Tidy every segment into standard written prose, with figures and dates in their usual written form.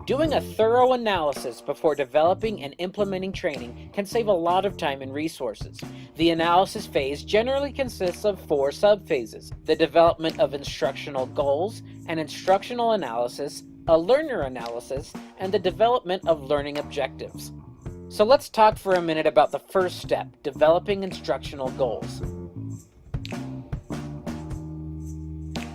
Doing a thorough analysis before developing and implementing training can save a lot of time and resources. The analysis phase generally consists of 4 subphases: the development of instructional goals, an instructional analysis, a learner analysis, and the development of learning objectives. So let's talk for a minute about the first step, developing instructional goals.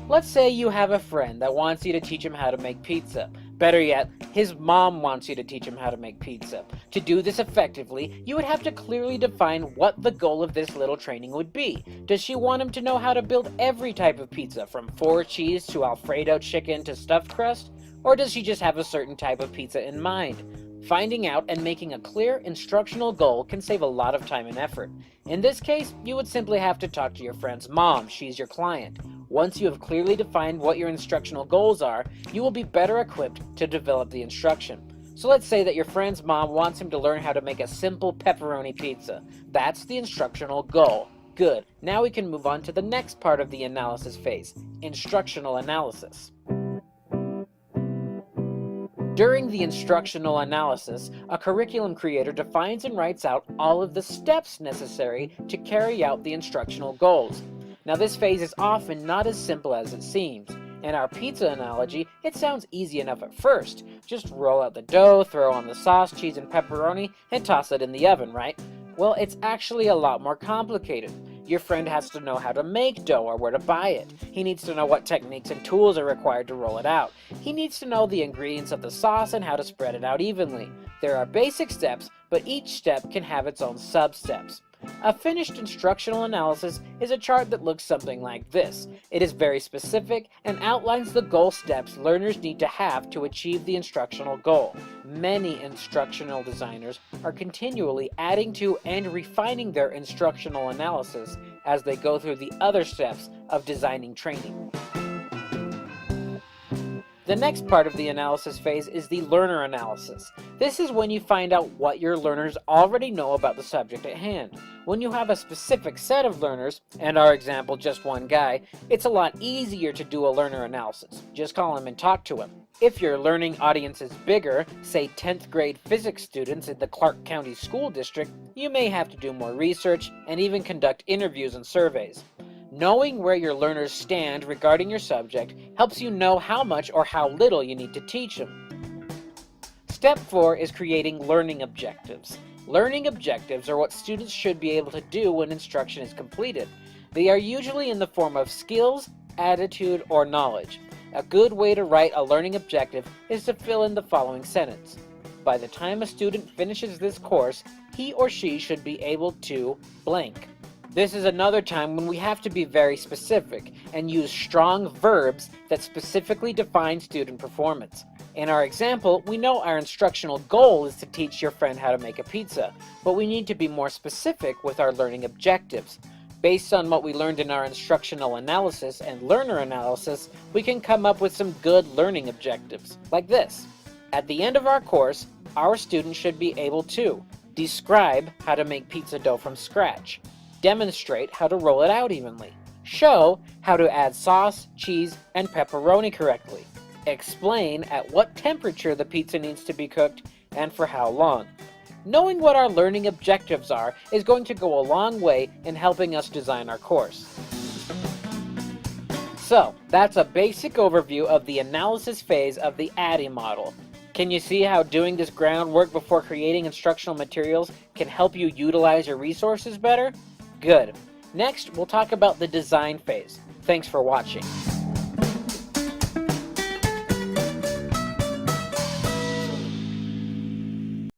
Let's say you have a friend that wants you to teach him how to make pizza. Better yet, his mom wants you to teach him how to make pizza. To do this effectively, you would have to clearly define what the goal of this little training would be. Does she want him to know how to build every type of pizza, from 4 cheese to Alfredo chicken to stuffed crust? Or does she just have a certain type of pizza in mind? Finding out and making a clear instructional goal can save a lot of time and effort. In this case, you would simply have to talk to your friend's mom. She's your client. Once you have clearly defined what your instructional goals are, you will be better equipped to develop the instruction. So let's say that your friend's mom wants him to learn how to make a simple pepperoni pizza. That's the instructional goal. Good. Now we can move on to the next part of the analysis phase, instructional analysis. During the instructional analysis, a curriculum creator defines and writes out all of the steps necessary to carry out the instructional goals. Now this phase is often not as simple as it seems. In our pizza analogy, it sounds easy enough at first. Just roll out the dough, throw on the sauce, cheese, and pepperoni, and toss it in the oven, right? Well, it's actually a lot more complicated. Your friend has to know how to make dough or where to buy it. He needs to know what techniques and tools are required to roll it out. He needs to know the ingredients of the sauce and how to spread it out evenly. There are basic steps, but each step can have its own sub-steps. A finished instructional analysis is a chart that looks something like this. It is very specific and outlines the goal steps learners need to have to achieve the instructional goal. Many instructional designers are continually adding to and refining their instructional analysis as they go through the other steps of designing training. The next part of the analysis phase is the learner analysis. This is when you find out what your learners already know about the subject at hand. When you have a specific set of learners, and our example just one guy, it's a lot easier to do a learner analysis. Just call him and talk to him. If your learning audience is bigger, say 10th grade physics students in the Clark County School District, you may have to do more research and even conduct interviews and surveys. Knowing where your learners stand regarding your subject helps you know how much or how little you need to teach them. Step 4 is creating learning objectives. Learning objectives are what students should be able to do when instruction is completed. They are usually in the form of skills, attitude, or knowledge. A good way to write a learning objective is to fill in the following sentence. By the time a student finishes this course, he or she should be able to blank. This is another time when we have to be very specific and use strong verbs that specifically define student performance. In our example, we know our instructional goal is to teach your friend how to make a pizza, but we need to be more specific with our learning objectives. Based on what we learned in our instructional analysis and learner analysis, we can come up with some good learning objectives, like this. At the end of our course, our students should be able to describe how to make pizza dough from scratch, demonstrate how to roll it out evenly, show how to add sauce, cheese, and pepperoni correctly, explain at what temperature the pizza needs to be cooked and for how long. Knowing what our learning objectives are is going to go a long way in helping us design our course. So, that's a basic overview of the analysis phase of the ADDIE model. Can you see how doing this groundwork before creating instructional materials can help you utilize your resources better? Good. Next, we'll talk about the design phase. Thanks for watching.